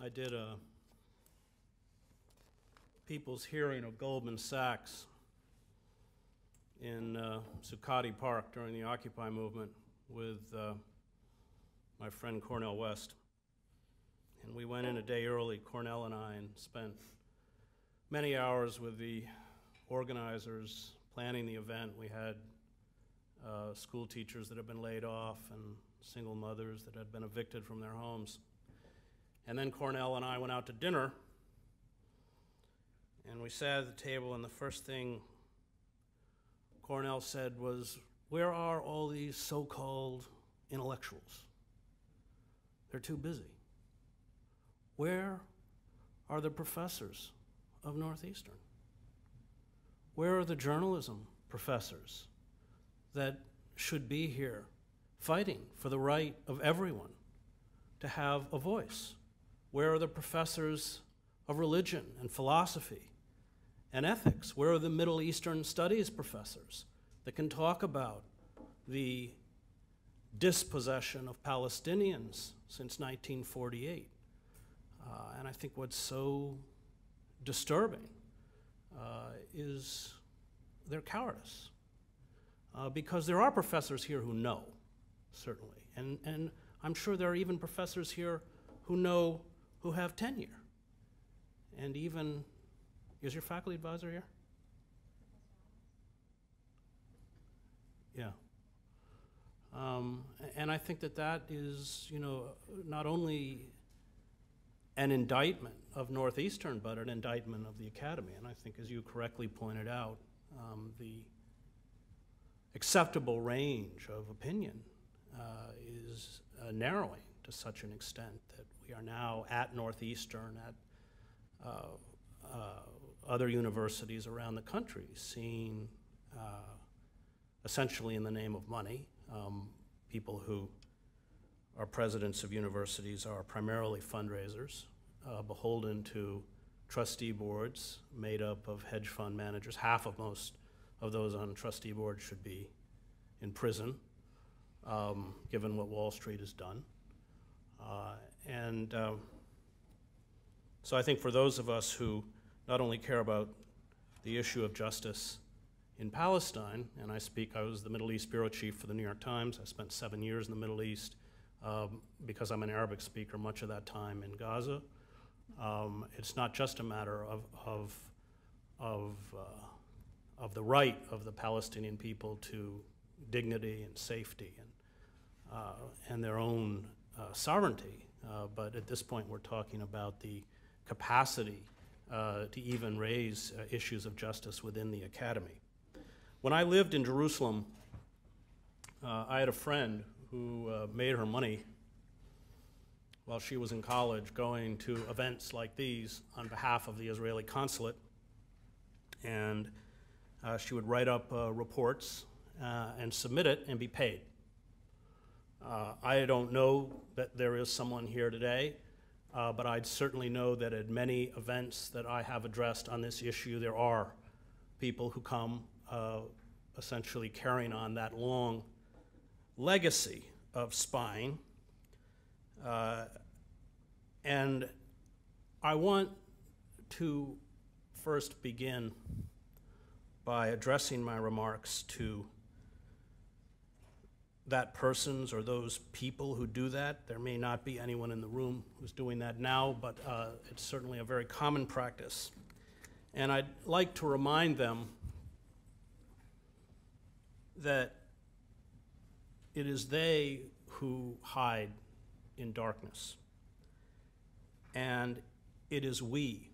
I did a people's hearing of Goldman Sachs in Zuccotti Park during the Occupy movement with my friend Cornel West. And we went in a day early, Cornel and I, and spent many hours with the organizers planning the event. We had school teachers that had been laid off and single mothers that had been evicted from their homes. And then Cornel and I went out to dinner, and we sat at the table, and the first thing Cornel said was, "Where are all these so-called intellectuals? They're too busy. Where are the professors of Northeastern? Where are the journalism professors that should be here fighting for the right of everyone to have a voice? Where are the professors of religion and philosophy and ethics? Where are the Middle Eastern studies professors that can talk about the dispossession of Palestinians since 1948? And I think what's so disturbing is their cowardice. Because there are professors here who know, certainly. And I'm sure there are even professors here who know, who have tenure. And even, is your faculty advisor here? Yeah. And I think that that is, not only an indictment of Northeastern, but an indictment of the academy. And I think, as you correctly pointed out, the acceptable range of opinion is narrowing to such an extent that we are now at Northeastern, at other universities around the country, seeing essentially in the name of money, people who are presidents of universities are primarily fundraisers, beholden to trustee boards made up of hedge fund managers. Half of most of those on trustee boards should be in prison, given what Wall Street has done. So I think for those of us who not only care about the issue of justice in Palestine, and I was the Middle East bureau chief for the New York Times. I spent 7 years in the Middle East because I'm an Arabic speaker, much of that time in Gaza. It's not just a matter of the right of the Palestinian people to dignity and safety and their own sovereignty, but at this point we're talking about the capacity to even raise issues of justice within the academy. When I lived in Jerusalem, I had a friend who made her money while she was in college going to events like these on behalf of the Israeli consulate, and she would write up reports and submit it and be paid. I don't know that there is someone here today, but I'd certainly know that at many events that I have addressed on this issue, there are people who come essentially carrying on that long legacy of spying. And I want to first begin by addressing my remarks to that persons or those people who do that. There may not be anyone in the room who's doing that now, but it's certainly a very common practice. And I'd like to remind them that it is they who hide in darkness, and it is we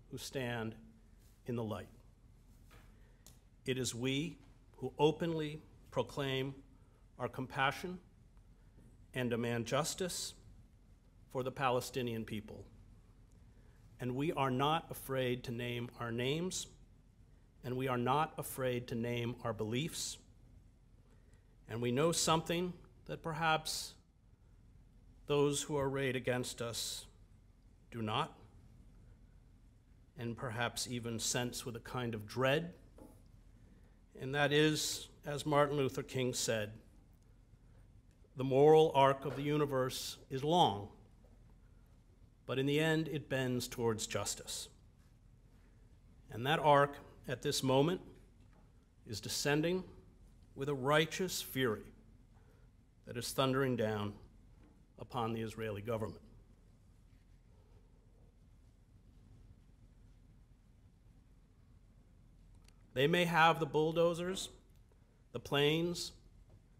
who stand in the light. It is we who openly proclaim our compassion and demand justice for the Palestinian people. And we are not afraid to name our names, and we are not afraid to name our beliefs. And we know something that perhaps those who are arrayed against us do not, and perhaps even sense with a kind of dread. And that is, as Martin Luther King said, the moral arc of the universe is long, but in the end it bends towards justice. And that arc at this moment is descending with a righteous fury that is thundering down upon the Israeli government. They may have the bulldozers, the planes,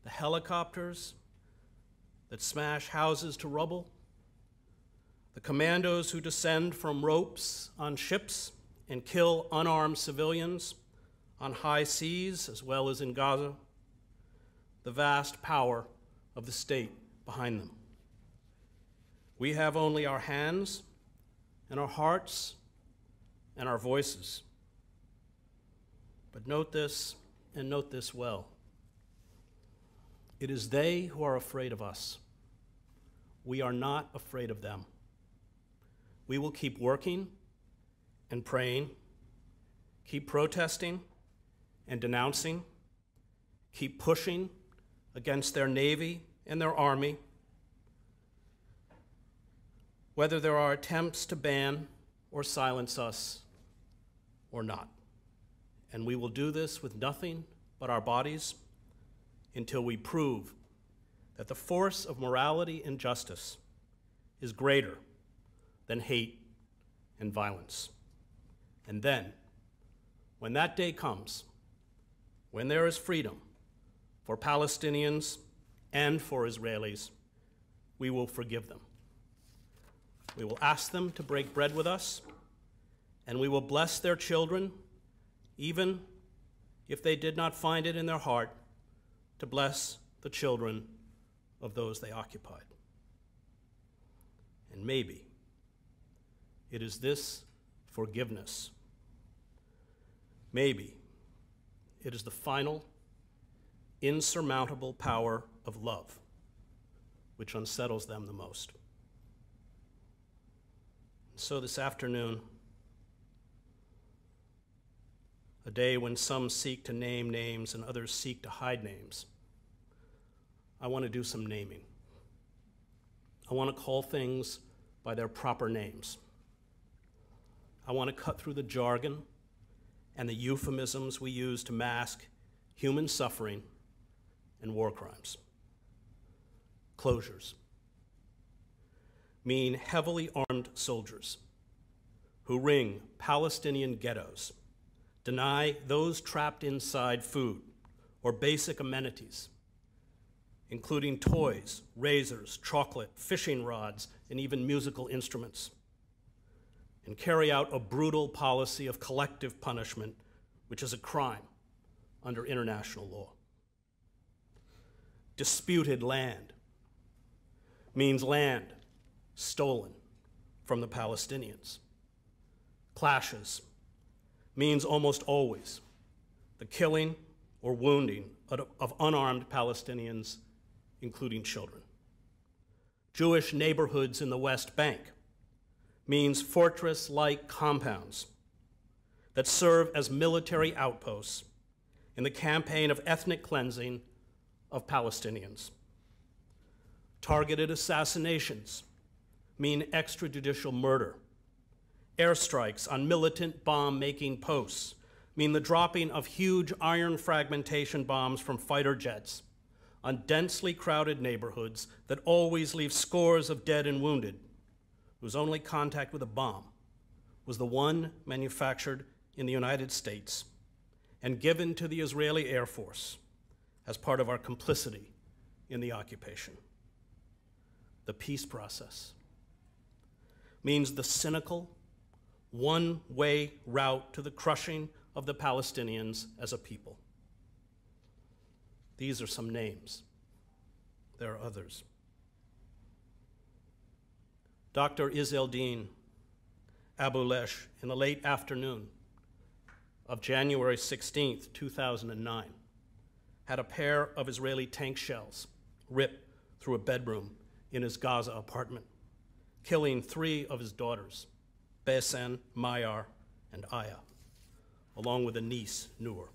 the helicopters that smash houses to rubble, the commandos who descend from ropes on ships and kill unarmed civilians on high seas as well as in Gaza, the vast power of the state behind them. We have only our hands and our hearts and our voices. But note this, and note this well. It is they who are afraid of us. We are not afraid of them. We will keep working and praying, keep protesting and denouncing, keep pushing against their navy and their army, whether there are attempts to ban or silence us or not. And we will do this with nothing but our bodies until we prove that the force of morality and justice is greater than hate and violence. And then, when that day comes, when there is freedom for Palestinians and for Israelis, we will forgive them. We will ask them to break bread with us, and we will bless their children, even if they did not find it in their heart to bless the children of those they occupied. And maybe it is this forgiveness. Maybe it is the final, insurmountable power of love which unsettles them the most. So this afternoon, a day when some seek to name names and others seek to hide names, I want to do some naming. I want to call things by their proper names. I want to cut through the jargon and the euphemisms we use to mask human suffering and war crimes. Closures mean heavily armed soldiers who ring Palestinian ghettos, deny those trapped inside food or basic amenities, including toys, razors, chocolate, fishing rods, and even musical instruments, and carry out a brutal policy of collective punishment, which is a crime under international law. Disputed land means land stolen from the Palestinians. Clashes means almost always the killing or wounding of unarmed Palestinians, including children. Jewish neighborhoods in the West Bank means fortress-like compounds that serve as military outposts in the campaign of ethnic cleansing of Palestinians. Targeted assassinations mean extrajudicial murder. Airstrikes on militant bomb-making posts mean the dropping of huge iron fragmentation bombs from fighter jets on densely crowded neighborhoods that always leave scores of dead and wounded, whose only contact with a bomb was the one manufactured in the United States and given to the Israeli Air Force as part of our complicity in the occupation. The peace process means the cynical, one-way route to the crushing of the Palestinians as a people. These are some names. There are others. Dr. Izzeldin Abu Lesh, in the late afternoon of January 16, 2009, had a pair of Israeli tank shells rip through a bedroom in his Gaza apartment, killing 3 of his daughters, Besen, Mayar, and Aya, along with a niece, Noor.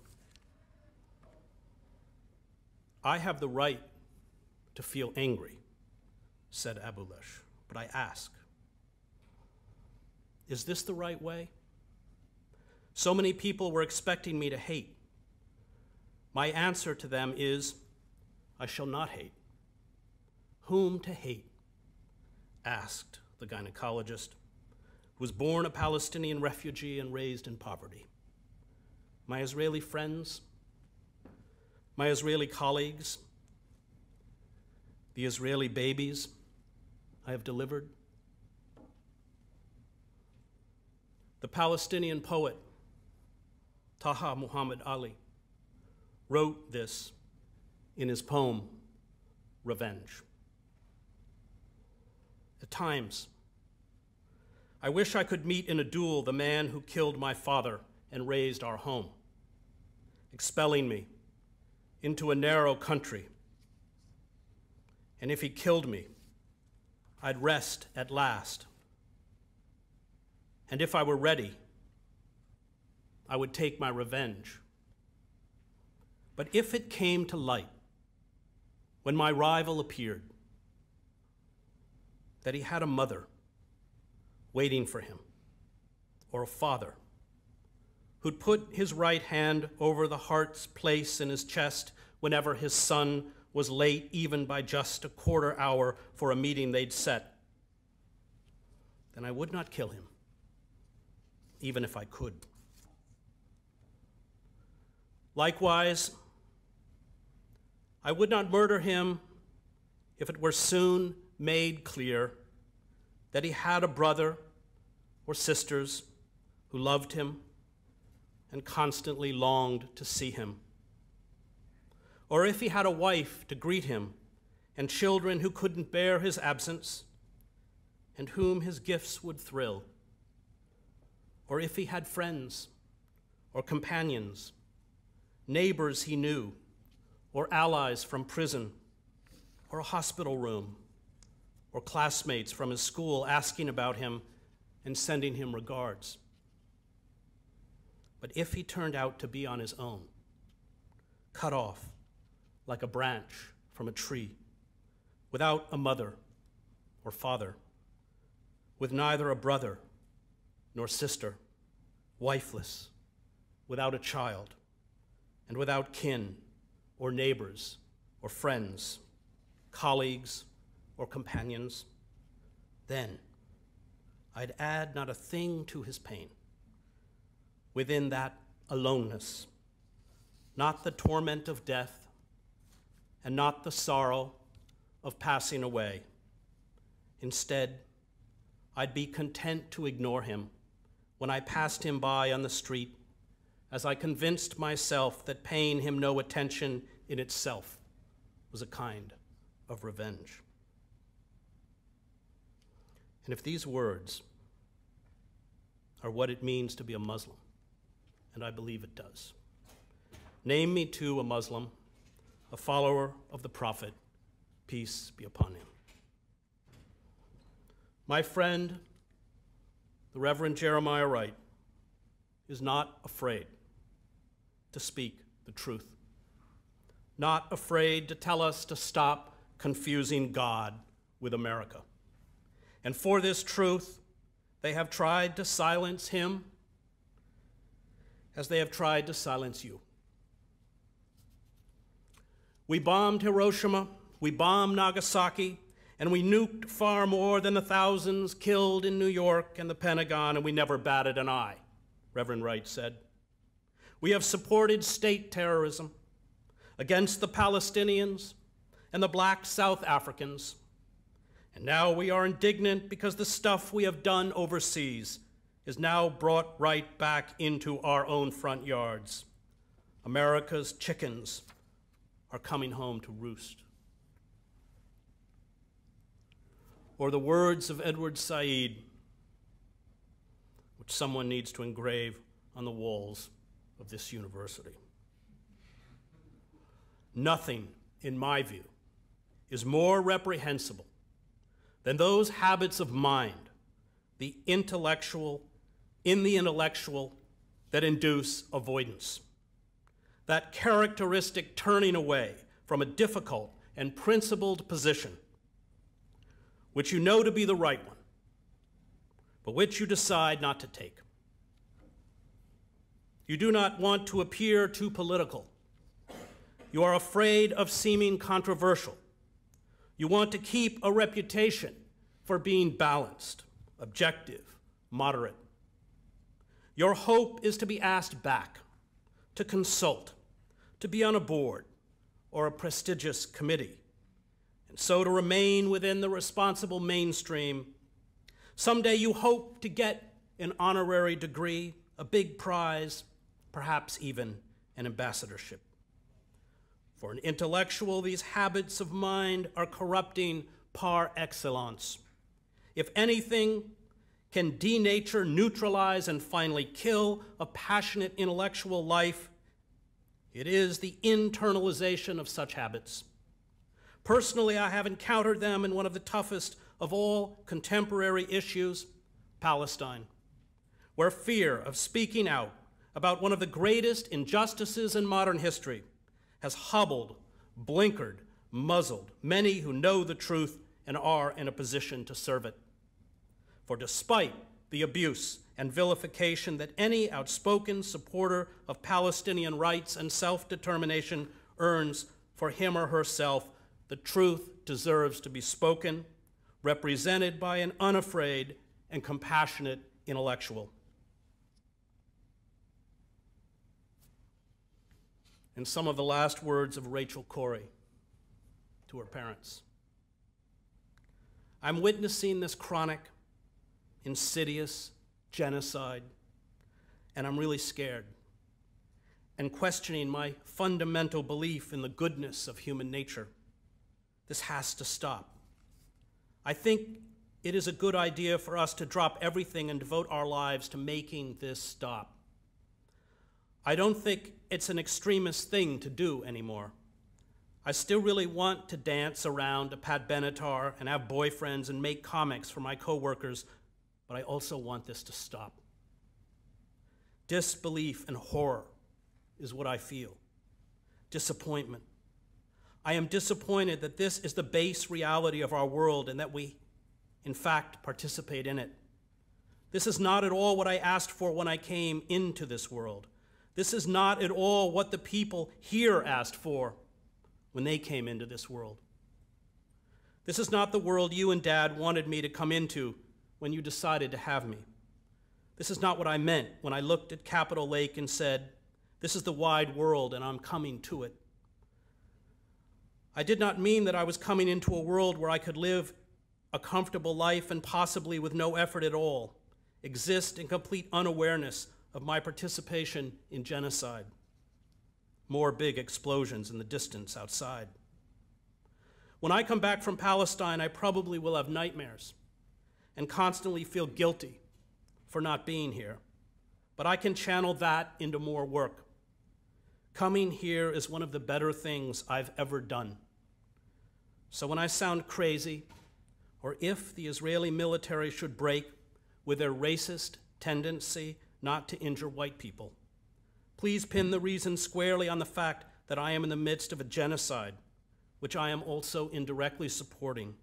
I have the right to feel angry, said Abu Lesh, but I ask, Is this the right way? So many people were expecting me to hate. My answer to them is, I shall not hate. Whom to hate? Asked the gynecologist, who was born a Palestinian refugee and raised in poverty. My Israeli friends, my Israeli colleagues, the Israeli babies I have delivered. The Palestinian poet Taha Muhammad Ali wrote this in his poem, Revenge. At times, I wish I could meet in a duel the man who killed my father and raised our home, expelling me into a narrow country. And if he killed me, I'd rest at last. And if I were ready, I would take my revenge. But if it came to light, when my rival appeared, that he had a mother waiting for him, or a father who'd put his right hand over the heart's place in his chest whenever his son was late, even by just a quarter hour for a meeting they'd set, then I would not kill him, even if I could. Likewise, I would not murder him if it were soon made clear that he had a brother or sisters who loved him and constantly longed to see him. Or if he had a wife to greet him and children who couldn't bear his absence and whom his gifts would thrill. Or if he had friends or companions, neighbors he knew, or allies from prison, or a hospital room, or classmates from his school asking about him and sending him regards. But if he turned out to be on his own, cut off like a branch from a tree, without a mother or father, with neither a brother nor sister, wifeless, without a child, and without kin or neighbors or friends, colleagues or companions, then I'd add not a thing to his pain. Within that aloneness, not the torment of death and not the sorrow of passing away. Instead, I'd be content to ignore him when I passed him by on the street, as I convinced myself that paying him no attention in itself was a kind of revenge. And if these words are what it means to be a Muslim, and I believe it does, name me too a Muslim, a follower of the Prophet, peace be upon him. My friend, the Reverend Jeremiah Wright, is not afraid to speak the truth, not afraid to tell us to stop confusing God with America. And for this truth, they have tried to silence him as they have tried to silence you. We bombed Hiroshima, we bombed Nagasaki, and we nuked far more than the thousands killed in New York and the Pentagon, and we never batted an eye, Reverend Wright said. We have supported state terrorism against the Palestinians and the black South Africans. And now we are indignant because the stuff we have done overseas is now brought right back into our own front yards. America's chickens are coming home to roost. Or the words of Edward Said, which someone needs to engrave on the walls of this university. Nothing, in my view, is more reprehensible than those habits of mind, the intellectual, that induce avoidance. That characteristic turning away from a difficult and principled position, which you know to be the right one, but which you decide not to take. You do not want to appear too political. You are afraid of seeming controversial. You want to keep a reputation for being balanced, objective, moderate. Your hope is to be asked back, to consult, to be on a board or a prestigious committee, and so to remain within the responsible mainstream. Someday you hope to get an honorary degree, a big prize, perhaps even an ambassadorship. For an intellectual, these habits of mind are corrupting par excellence. If anything can denature, neutralize, and finally kill a passionate intellectual life, it is the internalization of such habits. Personally, I have encountered them in one of the toughest of all contemporary issues, Palestine, where fear of speaking out about one of the greatest injustices in modern history has hobbled, blinkered, muzzled many who know the truth and are in a position to serve it. For despite the abuse and vilification that any outspoken supporter of Palestinian rights and self-determination earns for him or herself, the truth deserves to be spoken, represented by an unafraid and compassionate intellectual. And some of the last words of Rachel Corrie to her parents. I'm witnessing this chronic, insidious genocide, and I'm really scared and questioning my fundamental belief in the goodness of human nature. This has to stop. I think it is a good idea for us to drop everything and devote our lives to making this stop. I don't think it's an extremist thing to do anymore. I still really want to dance around a Pat Benatar and have boyfriends and make comics for my coworkers, but I also want this to stop. Disbelief and horror is what I feel. Disappointment. I am disappointed that this is the base reality of our world and that we, in fact, participate in it. This is not at all what I asked for when I came into this world. This is not at all what the people here asked for when they came into this world. This is not the world you and Dad wanted me to come into when you decided to have me. This is not what I meant when I looked at Capitol Lake and said, "This is the wide world and I'm coming to it." I did not mean that I was coming into a world where I could live a comfortable life and possibly with no effort at all, exist in complete unawareness of my participation in genocide. More big explosions in the distance outside. When I come back from Palestine, I probably will have nightmares and constantly feel guilty for not being here. But I can channel that into more work. Coming here is one of the better things I've ever done. So when I sound crazy, or if the Israeli military should break with their racist tendency not to injure white people, please pin the reason squarely on the fact that I am in the midst of a genocide, which I am also indirectly supporting,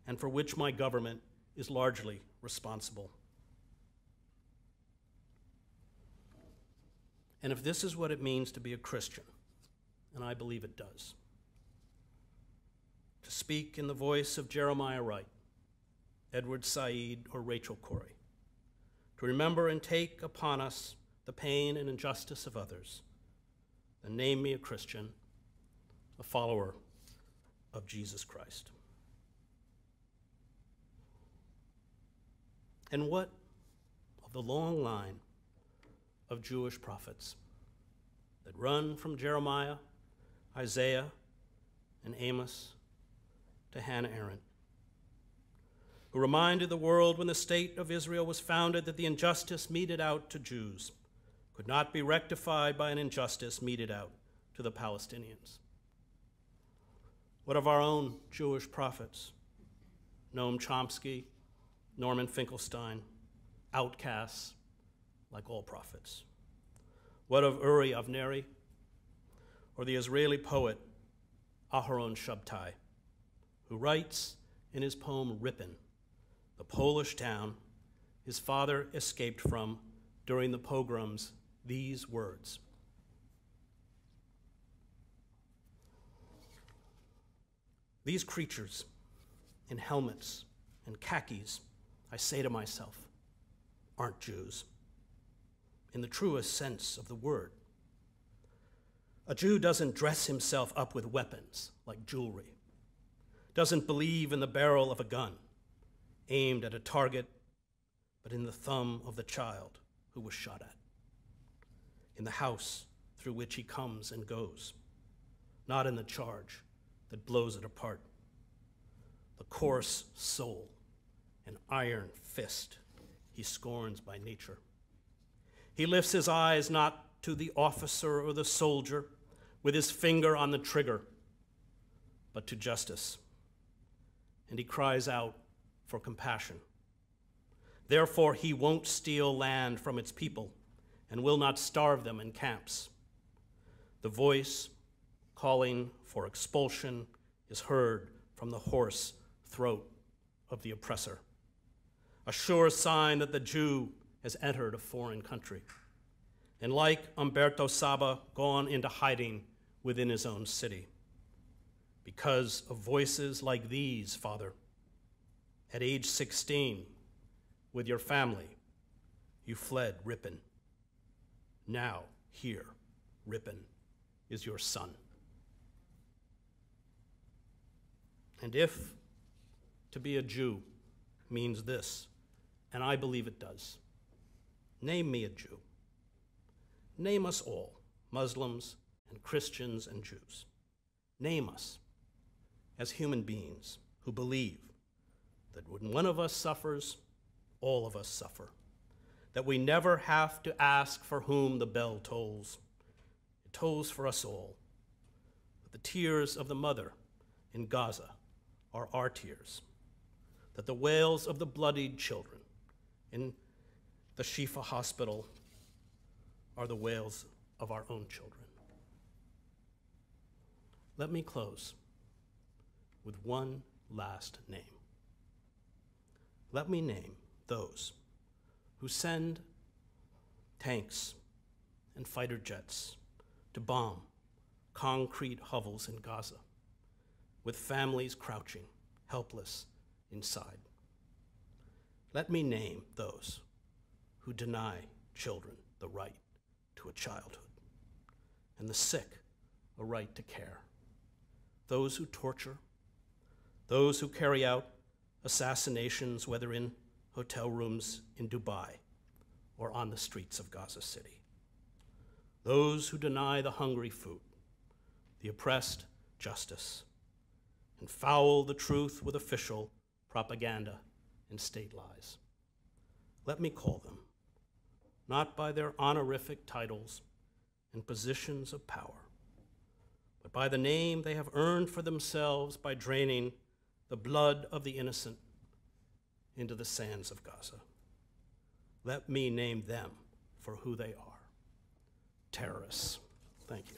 and for which my government is largely responsible. And if this is what it means to be a Christian, and I believe it does, to speak in the voice of Jeremiah Wright, Edward Said, or Rachel Corrie, to remember and take upon us the pain and injustice of others, then name me a Christian, a follower of Jesus Christ. And what of the long line of Jewish prophets that run from Jeremiah, Isaiah, and Amos to Hannah Arendt, who reminded the world when the state of Israel was founded that the injustice meted out to Jews could not be rectified by an injustice meted out to the Palestinians. What of our own Jewish prophets, Noam Chomsky, Norman Finkelstein, outcasts like all prophets? What of Uri Avneri, or the Israeli poet Aharon Shabtai, who writes in his poem Ripon, the Polish town his father escaped from during the pogroms these words: "These creatures in helmets and khakis, I say to myself, aren't Jews, in the truest sense of the word. A Jew doesn't dress himself up with weapons like jewelry, doesn't believe in the barrel of a gun aimed at a target, but in the thumb of the child who was shot at, in the house through which he comes and goes, not in the charge that blows it apart. The coarse soul and iron fist he scorns by nature. He lifts his eyes not to the officer or the soldier with his finger on the trigger, but to justice. And he cries out for compassion. Therefore, he won't steal land from its people and will not starve them in camps. The voice calling for expulsion is heard from the hoarse throat of the oppressor, a sure sign that the Jew has entered a foreign country, and like Umberto Saba, gone into hiding within his own city. Because of voices like these, Father, at age 16, with your family, you fled Ripon. Now, here, Ripon is your son. And if to be a Jew means this, and I believe it does, name me a Jew. Name us all, Muslims and Christians and Jews. Name us as human beings who believe that when one of us suffers, all of us suffer, that we never have to ask for whom the bell tolls. It tolls for us all. That the tears of the mother in Gaza are our tears, that the wails of the bloodied children in the Shifa hospital are the wails of our own children. Let me close with one last name. Let me name those who send tanks and fighter jets to bomb concrete hovels in Gaza, with families crouching, helpless inside. Let me name those who deny children the right to a childhood, and the sick a right to care. Those who torture, those who carry out assassinations, whether in hotel rooms in Dubai or on the streets of Gaza City. Those who deny the hungry food, the oppressed justice, and foul the truth with official propaganda and state lies. Let me call them, not by their honorific titles and positions of power, but by the name they have earned for themselves by draining the blood of the innocent into the sands of Gaza. Let me name them for who they are: terrorists. Thank you.